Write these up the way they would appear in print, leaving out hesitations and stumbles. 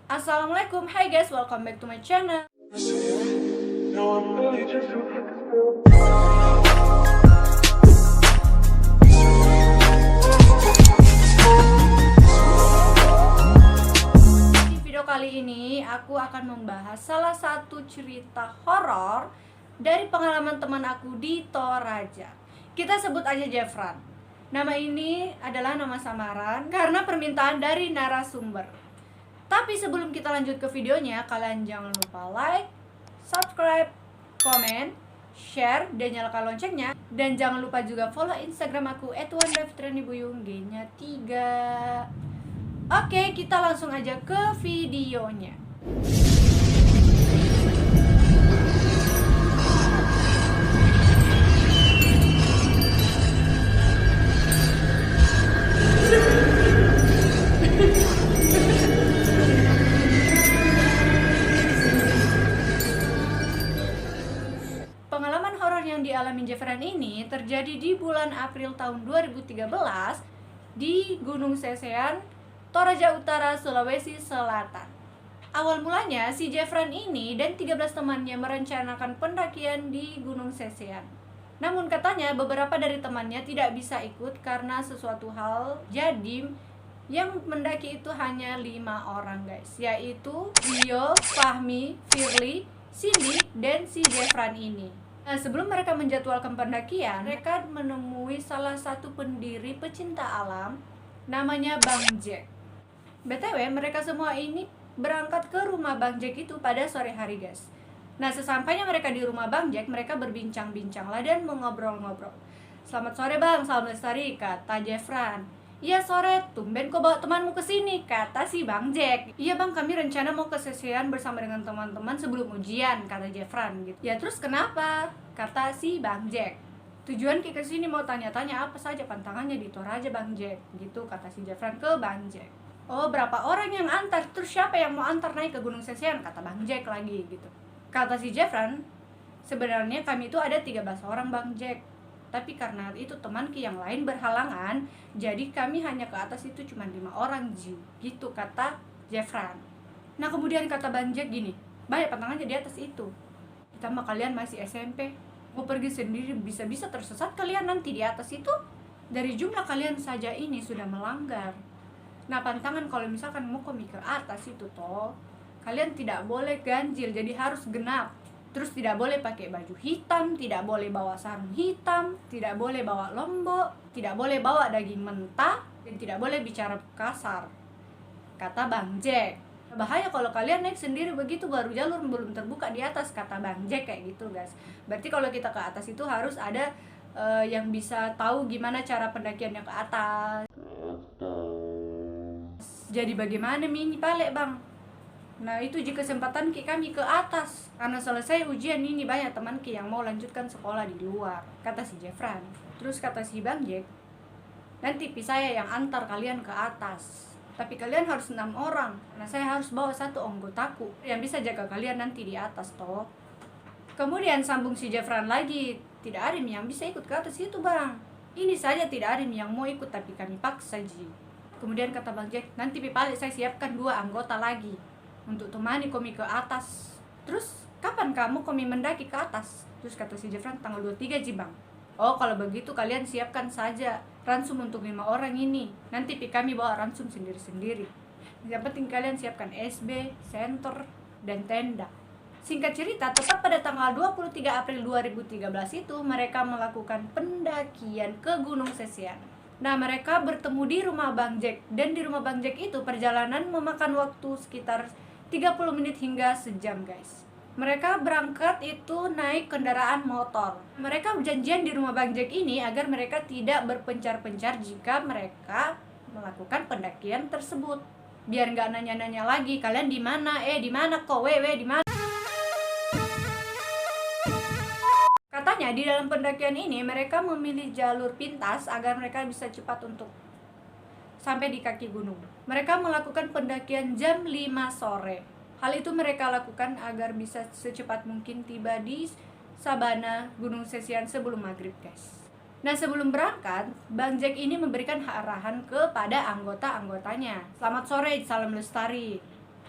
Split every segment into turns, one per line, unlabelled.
Assalamualaikum, hai guys, welcome back to my channel. Di video kali ini aku akan membahas salah satu cerita horor dari pengalaman teman aku di Toraja. Kita sebut aja Jeffran. Nama ini adalah nama samaran karena permintaan dari narasumber. Tapi sebelum kita lanjut ke videonya, kalian jangan lupa like, subscribe, komen, share, dan nyalakan loncengnya. Dan jangan lupa juga follow Instagram aku @1devtrenibuyung, G-nya 3. Oke, kita langsung aja ke videonya. Pengalaman horor yang dialami Jeffran ini terjadi di bulan April tahun 2013 di Gunung Sesean, Toraja Utara, Sulawesi Selatan. Awal mulanya si Jeffran ini dan 13 temannya merencanakan pendakian di Gunung Sesean. Namun katanya beberapa dari temannya tidak bisa ikut karena sesuatu hal. Jadi yang mendaki itu hanya 5 orang guys, yaitu Rio, Fahmi, Firly, Cindy, dan si Jeffran ini. Nah, sebelum mereka menjadwalkan pendakian, mereka menemui salah satu pendiri pecinta alam namanya Bang Jack. BTW, mereka semua ini berangkat ke rumah Bang Jack itu pada sore hari, guys. Nah, sesampainya mereka di rumah Bang Jack, mereka berbincang-bincang lah dan mengobrol-ngobrol. "Selamat sore Bang, salam lestari," kata Jeffran. "Iya sore, tumben kok bawa temanmu ke sini," kata si Bang Jack. "Iya Bang, kami rencana mau ke Sesean bersama dengan teman-teman sebelum ujian," kata Jeffran gitu. "Ya terus kenapa?" kata si Bang Jack. "Tujuan kita ke sini mau tanya-tanya apa saja pantangannya di Toraja Bang Jack," gitu kata si Jeffran ke Bang Jack. "Oh, berapa orang yang antar? Terus siapa yang mau antar naik ke Gunung Sesean?" kata Bang Jack lagi gitu. Kata si Jeffran, "Sebenarnya kami itu ada 13 orang Bang Jack. Tapi karena itu teman ki yang lain berhalangan, jadi kami hanya ke atas itu cuma 5 orang Ji," gitu kata Jeffran. Nah kemudian kata Bang Jack gini, "Banyak pantangannya di atas itu. Ditambah kalian masih SMP, mau pergi sendiri bisa-bisa tersesat kalian nanti di atas itu. Dari jumlah kalian saja ini sudah melanggar. Nah pantangan kalau misalkan mau komi ke atas itu toh, kalian tidak boleh ganjil, jadi harus genap. Terus tidak boleh pakai baju hitam, tidak boleh bawa sarung hitam, tidak boleh bawa lombok, tidak boleh bawa daging mentah, dan tidak boleh bicara kasar," kata Bang Jack. "Bahaya kalau kalian naik sendiri begitu, baru jalur belum terbuka di atas," kata Bang Jack kayak gitu guys. Berarti kalau kita ke atas itu harus ada yang bisa tahu gimana cara pendakiannya ke atas. "Jadi bagaimana Mini Palek Bang? Nah itu jika kesempatan kami ke atas, karena selesai ujian ini banyak teman yang mau lanjutkan sekolah di luar," kata si Jeffran. Terus kata si Bang Jack, "Nanti saya yang antar kalian ke atas. Tapi kalian harus 6 orang, karena saya harus bawa satu anggotaku yang bisa jaga kalian nanti di atas toh." Kemudian sambung si Jeffran lagi, "Tidak ada yang bisa ikut ke atas itu Bang. Ini saja tidak ada yang mau ikut tapi kami paksa Ji." Kemudian kata Bang Jack, "Nanti Pipalik saya siapkan 2 anggota lagi untuk temani komi ke atas. Terus kapan kamu komi mendaki ke atas?" Terus kata si Jeffran, "Tanggal 23 Ji Bang." "Oh kalau begitu kalian siapkan saja ransum untuk 5 orang ini. Nanti kami bawa ransum sendiri-sendiri. Yang penting kalian siapkan SB, senter, dan tenda." Singkat cerita, tepat pada tanggal 23 April 2013 itu mereka melakukan pendakian ke Gunung Sesean. Nah mereka bertemu di rumah Bang Jack, dan di rumah Bang Jack itu perjalanan memakan waktu sekitar 30 menit hingga sejam guys. Mereka berangkat itu naik kendaraan motor. Mereka janjian di rumah Bang Jack ini agar mereka tidak berpencar-pencar jika mereka melakukan pendakian tersebut. Biar nggak nanya-nanya lagi, "Kalian di mana? Di mana kok? Di mana?" Katanya di dalam pendakian ini mereka memilih jalur pintas agar mereka bisa cepat untuk sampai di kaki gunung. Mereka melakukan pendakian jam 5 sore. Hal itu mereka lakukan agar bisa secepat mungkin tiba di sabana Gunung Sesean sebelum maghrib guys. Nah sebelum berangkat, Bang Jack ini memberikan arahan kepada anggota-anggotanya. "Selamat sore, salam lestari.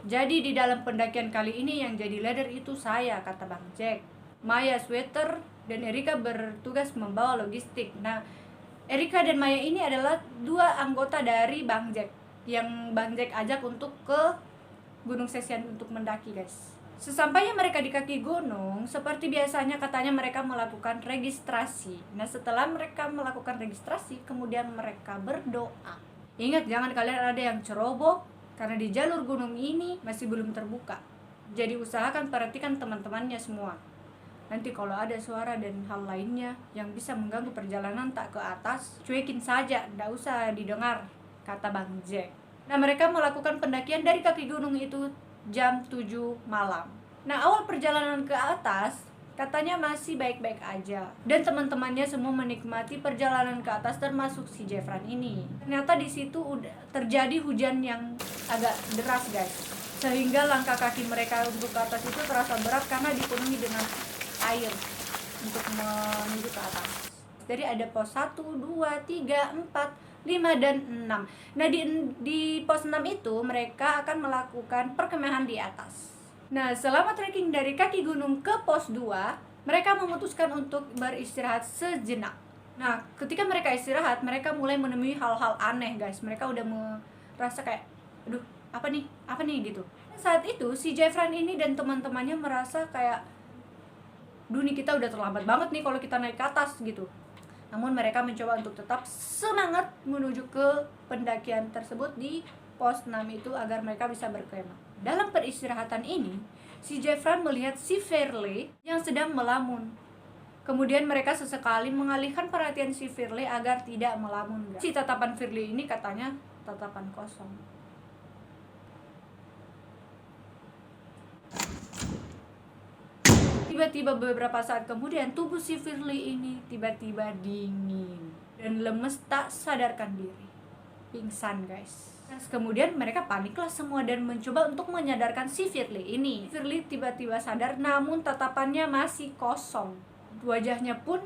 Jadi di dalam pendakian kali ini yang jadi leader itu saya, kata Bang Jack. Maya sweater dan Erika bertugas membawa logistik. Nah, Erika dan Maya ini adalah dua anggota dari Bang Jack yang Bang Jack ajak untuk ke Gunung Sesian untuk mendaki, guys. Sesampainya mereka di kaki gunung, seperti biasanya katanya mereka melakukan registrasi. Nah, setelah mereka melakukan registrasi, kemudian mereka berdoa. Ingat, jangan kalian ada yang ceroboh, karena di jalur gunung ini masih belum terbuka. Jadi usahakan perhatikan teman-temannya semua. Nanti kalau ada suara dan hal lainnya yang bisa mengganggu perjalanan tak ke atas, cuekin saja, ndak usah didengar, kata Bang Jack. Nah, mereka melakukan pendakian dari kaki gunung itu jam 7 malam. Nah, awal perjalanan ke atas katanya masih baik-baik aja, dan teman-temannya semua menikmati perjalanan ke atas, termasuk si Jeffran ini. Ternyata di situ udah terjadi hujan yang agak deras, guys, sehingga langkah kaki mereka untuk ke atas itu terasa berat karena dipenuhi dengan air untuk menuju ke atas. Jadi ada pos 1, 2, 3, 4, 5, dan 6. Nah, di pos 6 itu mereka akan melakukan perkemahan di atas. Nah, selama trekking dari kaki gunung ke pos 2, mereka memutuskan untuk beristirahat sejenak. Nah, ketika mereka istirahat, mereka mulai menemui hal-hal aneh, guys. Mereka udah merasa kayak, aduh, apa nih gitu. Saat itu, si Jeffran ini dan teman-temannya merasa kayak, duh, nih kita udah terlambat banget nih kalau kita naik ke atas gitu. Namun mereka mencoba untuk tetap semangat menuju ke pendakian tersebut di pos 6 itu agar mereka bisa berkemah. Dalam peristirahatan ini, si Jeffran melihat si Firly yang sedang melamun. Kemudian mereka sesekali mengalihkan perhatian si Firly agar tidak melamun. Si tatapan Firly ini katanya tatapan kosong. Tiba-tiba beberapa saat kemudian tubuh si Firly ini tiba-tiba dingin dan lemes tak sadarkan diri. Pingsan, guys. Kemudian mereka paniklah semua dan mencoba untuk menyadarkan si Firly ini. Firly tiba-tiba sadar, namun tatapannya masih kosong. Wajahnya pun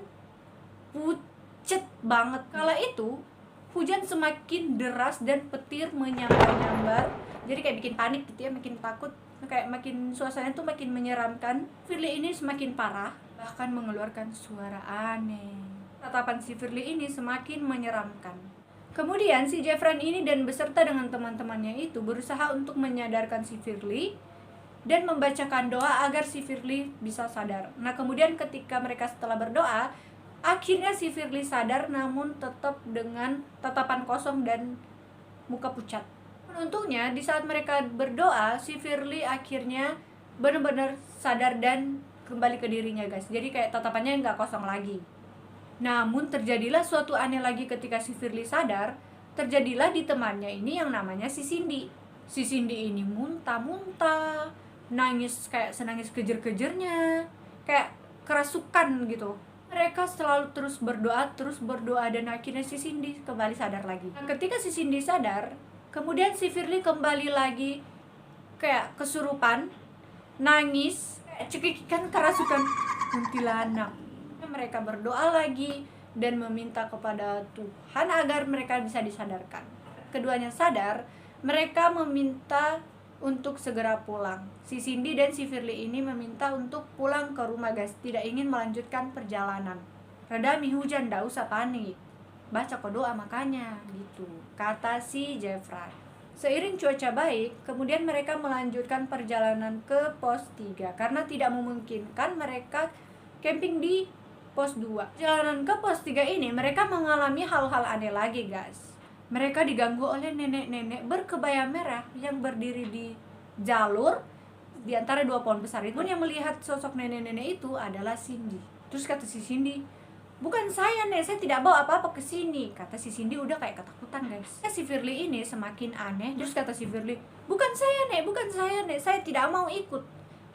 pucet banget. Kala itu hujan semakin deras dan petir menyambar-nyambar. Jadi kayak bikin panik gitu ya, makin takut. Kayak makin suasana tuh makin menyeramkan. Firly ini semakin parah, bahkan mengeluarkan suara aneh. Tatapan si Firly ini semakin menyeramkan. Kemudian si Jeffran ini dan beserta dengan teman-temannya itu berusaha untuk menyadarkan si Firly dan membacakan doa agar si Firly bisa sadar. Nah, kemudian ketika mereka setelah berdoa, akhirnya si Firly sadar, namun tetap dengan tatapan kosong dan muka pucat. Untungnya di saat mereka berdoa, si Firly akhirnya benar-benar sadar dan kembali ke dirinya, guys. Jadi kayak tatapannya nggak kosong lagi. Namun terjadilah suatu aneh lagi ketika si Firly sadar. Terjadilah di temannya ini yang namanya si Cindy. Si Cindy ini muntah-muntah, nangis kayak senangis kejer-kejernya, kayak kerasukan gitu. Mereka selalu terus berdoa dan akhirnya si Cindy kembali sadar lagi. Nah, ketika si Cindy sadar, kemudian si Firly kembali lagi kayak kesurupan, nangis, kayak cekikikan kerasukan kuntilanak. Mereka berdoa lagi dan meminta kepada Tuhan agar mereka bisa disadarkan. Keduanya sadar, mereka meminta untuk segera pulang. Si Cindy dan si Firly ini meminta untuk pulang ke rumah, guys. Tidak ingin melanjutkan perjalanan. Redami hujan, ndak usah panik. Baca doa makanya gitu, kata si Jeffran. Seiring cuaca baik, kemudian mereka melanjutkan perjalanan ke pos 3 karena tidak memungkinkan mereka camping di pos 2. Perjalanan ke pos 3 ini mereka mengalami hal-hal aneh lagi, guys. Mereka diganggu oleh nenek-nenek berkebaya merah yang berdiri di jalur di antara dua pohon besar itu. Yang melihat sosok nenek-nenek itu adalah Cindy. Terus kata si Cindy, "Bukan saya, Nek, saya tidak bawa apa-apa ke sini." Kata si Cindy udah kayak ketakutan, guys. Si Firly ini semakin aneh. Terus kata si Firly, bukan saya, Nek, saya tidak mau ikut."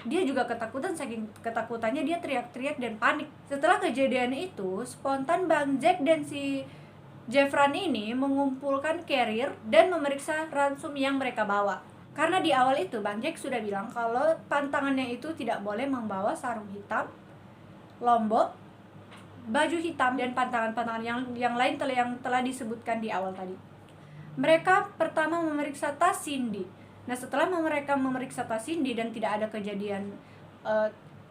Dia juga ketakutan, saking ketakutannya dia teriak-teriak dan panik. Setelah kejadian itu, spontan Bang Jack dan si Jeffran ini mengumpulkan carrier dan memeriksa ransum yang mereka bawa. Karena di awal itu Bang Jack sudah bilang kalau pantangannya itu tidak boleh membawa sarung hitam, lombok, baju hitam, dan pantangan-pantangan yang lain yang telah disebutkan di awal tadi. Mereka pertama memeriksa tas Cindy. Nah, setelah mereka memeriksa tas Cindy dan tidak ada kejadian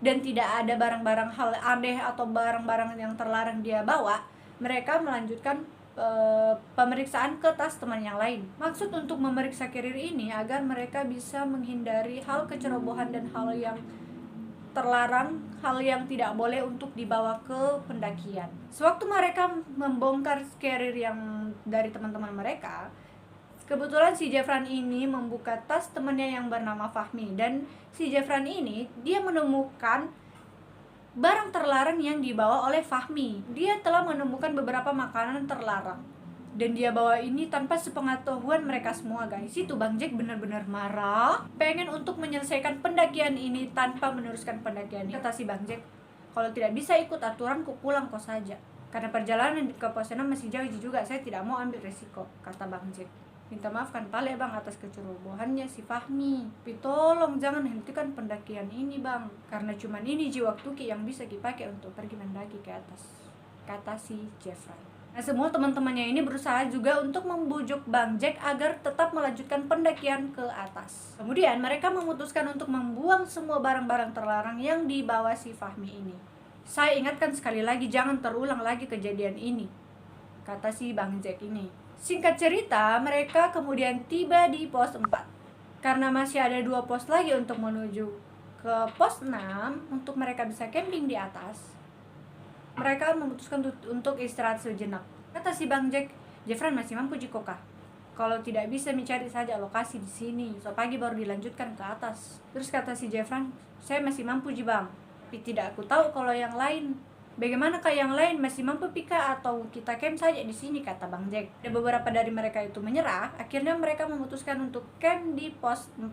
dan tidak ada barang-barang hal aneh atau barang-barang yang terlarang dia bawa, mereka melanjutkan pemeriksaan ke tas teman yang lain. Maksud untuk memeriksa kurir ini agar mereka bisa menghindari hal kecerobohan dan hal yang terlarang, hal yang tidak boleh untuk dibawa ke pendakian. Sewaktu mereka membongkar kurir yang dari teman-teman mereka, kebetulan si Jeffran ini membuka tas temannya yang bernama Fahmi, dan si Jeffran ini dia menemukan barang terlarang yang dibawa oleh Fahmi. Dia telah menemukan beberapa makanan terlarang dan dia bawa ini tanpa sepengetahuan mereka semua, guys. Itu Bang Jack benar-benar marah, pengen untuk menyelesaikan pendakian ini tanpa meneruskan pendakian ini. Kata si Bang Jack, kalau tidak bisa ikut aturan, ku pulang kau saja, karena perjalanan ke pos 6 masih jauh juga, saya tidak mau ambil resiko, kata Bang Jack. Minta maafkan Pale bang atas kecerobohannya si Fahmi, tapi tolong jangan hentikan pendakian ini bang, karena cuman ini jiwa Tuki yang bisa dipakai untuk pergi mendaki ke atas, kata si Jeffran. Nah, semua teman-temannya ini berusaha juga untuk membujuk Bang Jack agar tetap melanjutkan pendakian ke atas. Kemudian mereka memutuskan untuk membuang semua barang-barang terlarang yang dibawa si Fahmi ini. Saya ingatkan sekali lagi, jangan terulang lagi kejadian ini, kata si Bang Jack ini. Singkat cerita, mereka kemudian tiba di pos 4. Karena masih ada 2 pos lagi untuk menuju ke pos 6 untuk mereka bisa camping di atas, mereka memutuskan untuk istirahat sejenak. Kata si Bang Jack, Jeffran masih mampu jikoka. Kalau tidak bisa mencari saja lokasi di sini, so pagi baru dilanjutkan ke atas. Terus kata si Jeffran, saya masih mampu Bang, tapi tidak aku tahu kalau yang lain. Bagaimanakah yang lain, masih mampu pika atau kita camp saja di sini, kata Bang Jack. Dan beberapa dari mereka itu menyerah. Akhirnya mereka memutuskan untuk camp di pos 4.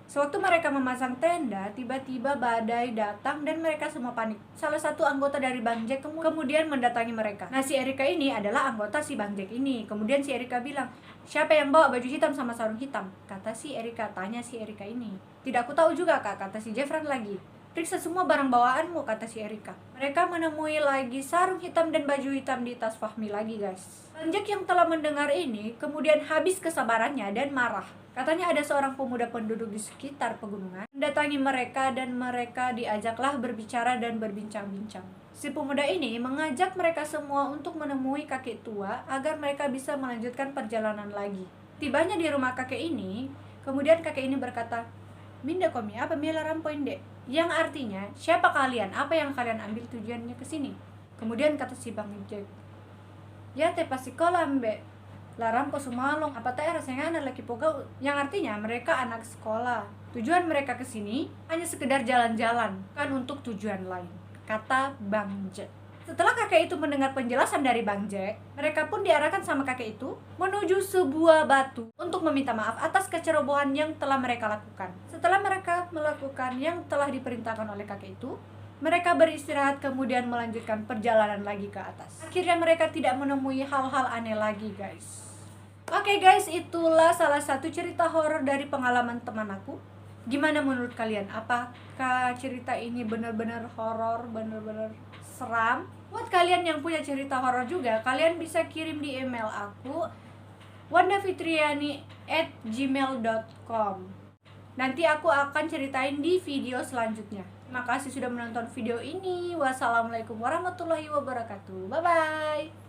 Sewaktu mereka memasang tenda, tiba-tiba badai datang dan mereka semua panik. Salah satu anggota dari Bang Jack kemudian mendatangi mereka. Nah, si Erika ini adalah anggota si Bang Jack ini. Kemudian si Erika bilang, siapa yang bawa baju hitam sama sarung hitam? Kata si Erika, tanya si Erika ini. Tidak aku tahu juga kak, kata si Jeffran lagi. Periksa semua barang bawaanmu, kata si Erika. Mereka menemui lagi sarung hitam dan baju hitam di tas Fahmi lagi, guys. Bang Jack yang telah mendengar ini kemudian habis kesabarannya dan marah. Katanya ada seorang pemuda penduduk di sekitar pegunungan mendatangi mereka dan mereka diajaklah berbicara dan berbincang-bincang. Si pemuda ini mengajak mereka semua untuk menemui kakek tua agar mereka bisa melanjutkan perjalanan lagi. Tibanya di rumah kakek ini, kemudian kakek ini berkata, Minda komi apa mila rampoin dek? Yang artinya, siapa kalian? Apa yang kalian ambil tujuannya ke sini? Kemudian kata si Bang Jack, ya te pasti kolam be. Laram ko sumalong apa teh rasanya anak laki pogau, yang artinya mereka anak sekolah. Tujuan mereka ke sini hanya sekedar jalan-jalan, bukan untuk tujuan lain, kata Bang Jack. Setelah kakek itu mendengar penjelasan dari Bang Jack, mereka pun diarahkan sama kakek itu menuju sebuah batu untuk meminta maaf atas kecerobohan yang telah mereka lakukan. Setelah mereka melakukan yang telah diperintahkan oleh kakek itu, mereka beristirahat kemudian melanjutkan perjalanan lagi ke atas. Akhirnya mereka tidak menemui hal-hal aneh lagi, guys. Oke guys, itulah salah satu cerita horor dari pengalaman teman aku. Gimana menurut kalian? Apakah cerita ini benar-benar horor, benar-benar seram? Buat kalian yang punya cerita horor juga, kalian bisa kirim di email aku wandafitriani@gmail.com. Nanti aku akan ceritain di video selanjutnya. Terima kasih sudah menonton video ini. Wassalamualaikum warahmatullahi wabarakatuh. Bye bye.